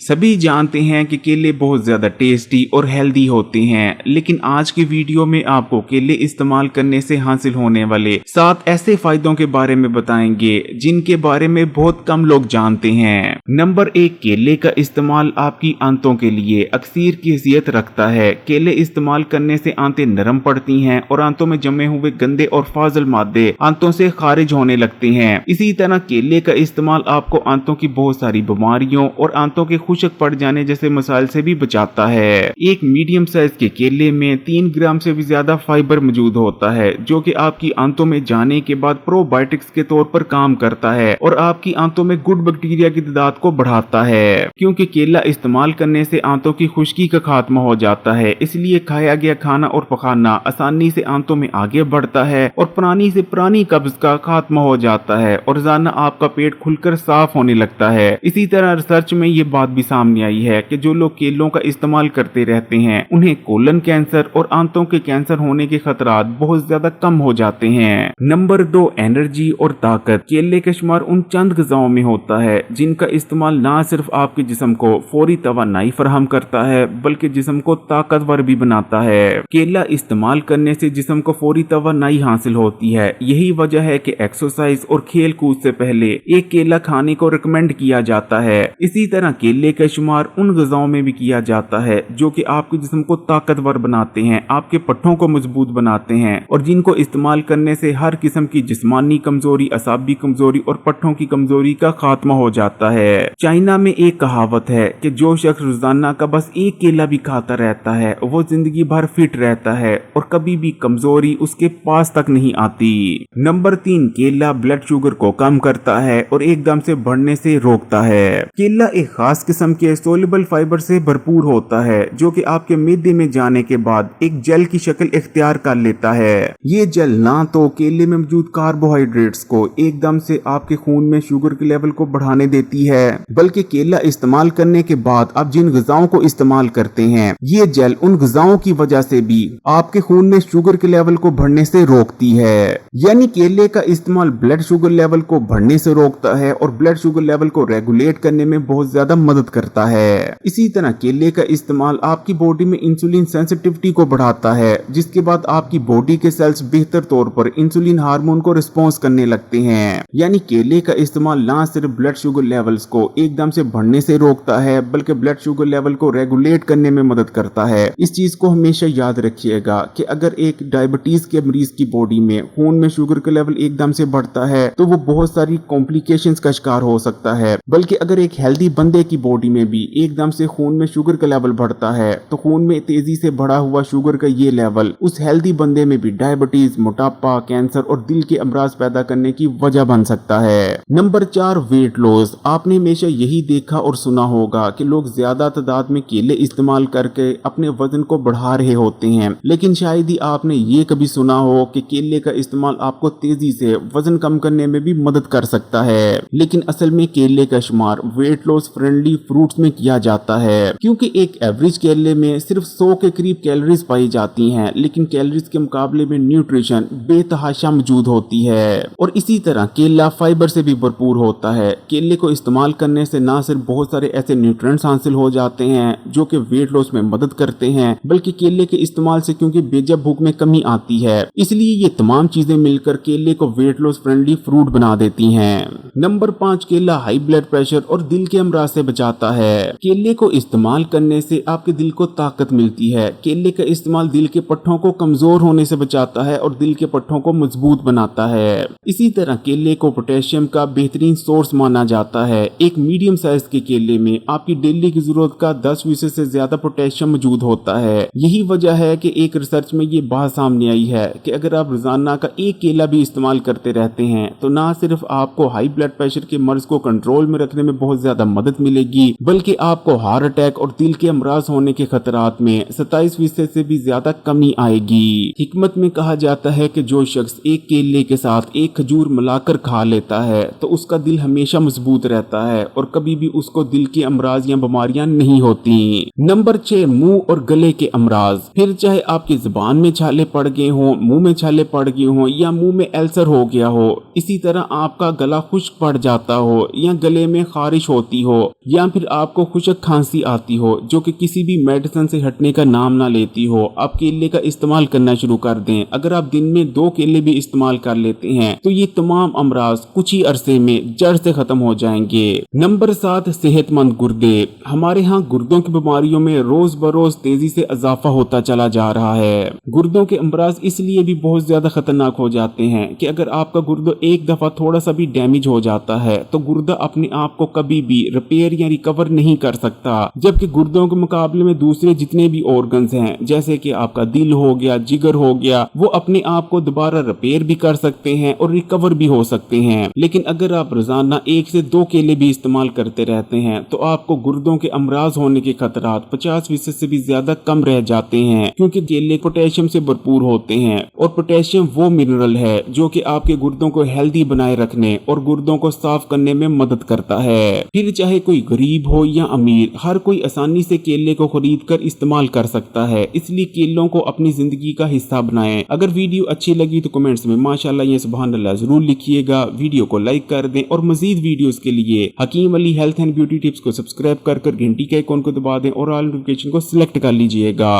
सभी जानते हैं कि केले बहुत ज़्यादा टेस्टी और हेल्दी होते हैं, लेकिन आज की वीडियो में आपको केले इस्तेमाल करने से हासिल होने वाले 7 ऐसे फायदों के बारे में बताएंगे जिनके बारे में बहुत कम लोग जानते हैं। नंबर 1, केले का इस्तेमाल आपकी आंतों के लिए अक्सीर की हैसियत रखता है। केले इस्तेमाल करने से आंतें नरम पड़ती हैं और आंतों में जमे हुए गंदे और फाजिल मादे आंतों से खारिज होने लगते हैं। इसी तरह केले का इस्तेमाल आपको आंतों की बहुत सारी बीमारियों और आंतों के खुशक पड़ जाने जैसे मसाइल से भी बचाता है। एक मीडियम साइज के केले में 3 ग्राम से भी ज्यादा फाइबर मौजूद होता है, जो कि आपकी आंतों में जाने के बाद प्रोबायोटिक्स के तौर पर काम करता है और आपकी आंतों में गुड बैक्टीरिया की तादाद को बढ़ाता है। क्योंकि केला इस्तेमाल करने से आंतों की खुश्की का खात्मा हो जाता है, इसलिए खाया गया खाना और पखाना आसानी से आंतों में आगे बढ़ता है और पुरानी से पुरानी कब्ज का खात्मा हो जाता है और रोजाना आपका पेट खुलकर साफ होने लगता है। इसी तरह रिसर्च में ये बात भी सामने आई है कि जो लोग केलों का इस्तेमाल करते रहते हैं उन्हें कोलन कैंसर और आंतों के कैंसर होने के खतरात बहुत ज्यादा कम हो जाते हैं। नंबर 2, एनर्जी और ताकत। केले का शुमार उन चंद ग़िज़ाओं में होता है जिनका इस्तेमाल ना सिर्फ आपके जिस्म को फौरी तवानाई फराहम करता है बल्कि जिस्म को ताकतवर भी बनाता है। केला इस्तेमाल करने से जिस्म को फौरी तवानाई हासिल होती है। यही वजह है कि एक्सरसाइज और खेल कूद से पहले एक केला खाने को रिकमेंड किया जाता है। इसी तरह केले का शुमार उन ग़िज़ाओं में भी किया जाता है जो कि आपके जिस्म को ताकतवर बनाते हैं, आपके पट्ठों को मजबूत बनाते हैं और जिनको इस्तेमाल करने से हर किस्म की जिस्मानी कमजोरी, असाबी कमजोरी और पट्ठों की कमजोरी का खात्मा हो जाता है। चाइना में एक कहावत है कि जो शख्स रोजाना का बस एक केला भी खाता रहता है वो जिंदगी भर फिट रहता है और कभी भी कमजोरी उसके पास तक नहीं आती। नंबर 3, केला ब्लड शुगर को कम करता है और एकदम से बढ़ने से रोकता है। केला एक खास किस्म के सोल्युबल फाइबर से भरपूर होता है जो कि आपके मैदे में जाने के बाद एक जेल की शक्ल इख्तियार कर लेता है। ये जेल ना तो केले में मौजूद कार्बोहाइड्रेट्स को एकदम से आपके खून में शुगर के लेवल को बढ़ाने देती है, बल्कि केला इस्तेमाल करने के बाद आप जिन ग़िज़ाओं को इस्तेमाल करते हैं ये जेल उन ग़िज़ाओं की वजह से भी आपके खून में शुगर के लेवल को बढ़ने से रोकती है। यानी केले का इस्तेमाल ब्लड शुगर लेवल को बढ़ने से रोकता है और ब्लड शुगर लेवल को रेगुलेट करने में बहुत ज्यादा मदद करता है। इसी तरह केले का इस्तेमाल आपकी बॉडी में इंसुलिन सेंसिटिविटी को बढ़ाता है, जिसके बाद आपकी बॉडी के सेल्स बेहतर तौर पर इंसुलिन हार्मोन को रिस्पॉन्स करने लगते हैं। यानी केले का इस्तेमाल ना सिर्फ ब्लड शुगर लेवल्स को एकदम से बढ़ने से रोकता है बल्कि ब्लड शुगर लेवल को रेगुलेट करने में मदद करता है। इस चीज को हमेशा याद रखिएगा कि अगर एक डायबिटीज के मरीज की बॉडी में खून में शुगर का लेवल एकदम से बढ़ता है तो वो बहुत सारी कॉम्प्लिकेशंस का शिकार हो सकता है, बल्कि अगर एक हेल्दी बंदे की बॉडी में भी एकदम से खून में शुगर का लेवल बढ़ता है तो खून में तेजी से बढ़ा हुआ शुगर का ये लेवल उस हेल्दी बंदे में भी डायबिटीज, मोटापा, कैंसर और दिल के अमराज पैदा करने की वजह बन सकता है। Number 4, weight loss. आपने हमेशा यही देखा और सुना होगा कि लोग ज्यादा तादाद में केले इस्तेमाल करके अपने वजन को बढ़ा रहे होते हैं, लेकिन शायद ही आपने ये कभी सुना हो कि केले का इस्तेमाल आपको तेजी से वजन कम करने में भी मदद कर सकता है। लेकिन असल में केले का शुमार वेट लॉस फ्रेंडली फ्रूट्स में किया जाता है, क्योंकि एक एवरेज केले में सिर्फ 100 के करीब कैलोरीज पाई जाती हैं, लेकिन कैलोरीज के मुकाबले में न्यूट्रिशन बेतहाशा मौजूद होती है। और इसी तरह केला फाइबर से भी भरपूर होता है। केले को इस्तेमाल करने से ना सिर्फ बहुत सारे ऐसे न्यूट्रिएंट्स हासिल हो जाते हैं जो कि वेट लॉस में मदद करते हैं, बल्कि केले के इस्तेमाल से क्योंकि बेजा भूख में कमी आती है, इसलिए ये तमाम चीजें मिलकर केले को वेट लॉस फ्रेंडली फ्रूट बना देती हैं। नंबर 5, केला हाई ब्लड प्रेशर और दिल के अमराज से बचाता है। केले को इस्तेमाल करने से आपके दिल को ताकत मिलती है। केले का इस्तेमाल दिल के पट्ठों को कमजोर होने से बचाता है और दिल के पट्ठों को मजबूत बनाता है। इसी तरह केले को पोटेशियम का बेहतरीन सोर्स माना जाता है। एक मीडियम साइज के केले में आपकी डेली की जरूरत का 10% से ज्यादा पोटेशियम मौजूद होता है। यही वजह है कि एक रिसर्च में ये बात सामने आई है कि अगर आप रोजाना का एक केला भी इस्तेमाल करते रहते हैं तो ना सिर्फ आपको हाई ब्लड प्रेशर के मर्ज को कंट्रोल में रखने में बहुत ज्यादा मदद मिलेगी, बल्कि आपको हार्ट अटैक और दिल के अमराज होने के खतरात में 27% से भी ज्यादा कमी आएगी। हिकमत में कहा जाता है कि जो शख्स एक केले के साथ एक खजूर मिलाकर खा लेता है तो उसका दिल हमेशा मजबूत रहता है और कभी भी उसको दिल के अमराज या बीमारियां नहीं होती। नंबर 6, मुंह और गले के अमराज। फिर चाहे आपकी जुबान में छाले पड़ गए हों, मुंह में छाले पड़ गए हों या मुंह में अल्सर हो गया हो, इसी तरह आपका गला खुश्क पड़ जाता हो या गले में खारिश होती हो या फिर आपको खुशक खांसी आती हो जो कि किसी भी मेडिसिन से हटने का नाम ना लेती हो, आप केले का इस्तेमाल करना शुरू कर दें। अगर आप दिन में 2 केले भी इस्तेमाल कर लेते हैं तो ये तमाम अमराज कुछ ही अरसे में जड़ से खत्म हो जाएंगे। नंबर 7, सेहतमंद गुर्दे। हमारे यहाँ गुर्दों की बीमारियों में रोज बरोज तेजी से इजाफा होता चला जा रहा है। गुर्दों के अमराज इसलिए भी बहुत ज्यादा खतरनाक हो जाते हैं कि अगर आपका गुर्दा एक दफा थोड़ा सा भी डैमेज हो जाता है तो गुर्दा अपने आप को कभी भी रिपेयर या रिकवर नहीं कर सकता, जबकि गुर्दों के मुकाबले में दूसरे जितने भी ऑर्गन्स हैं जैसे कि आपका दिल हो गया, जिगर हो गया, वो अपने आप को दोबारा रिपेयर भी कर सकते हैं और रिकवर भी हो सकते हैं। लेकिन अगर आप रोजाना 1 से 2 केले भी इस्तेमाल करते रहते हैं तो आपको गुर्दों के अमराज होने के खतरात 50% से भी ज्यादा कम रह जाते हैं, क्योंकि केले पोटेशियम से भरपूर होते हैं और पोटेशियम वो मिनरल है जो कि आपके गुर्दों को हेल्दी बनाए रखने और गुर्दों को साफ करने में मदद करता है। फिर चाहे कोई गरीब हो या अमीर, हर कोई आसानी से केले को खरीद कर इस्तेमाल कर सकता है, इसलिए केलों को अपनी जिंदगी का हिस्सा बनाएं। अगर वीडियो अच्छी लगी तो कमेंट्स में माशाल्लाह या सुभान अल्लाह जरूर लिखिएगा। वीडियो को लाइक कर दें और मजीद वीडियोस के लिए Hakeem Ali health and beauty tips को सब्सक्राइब कर घंटी के आइकॉन को दबा दें और ऑल नोटिफिकेशन को सिलेक्ट कर लीजिएगा।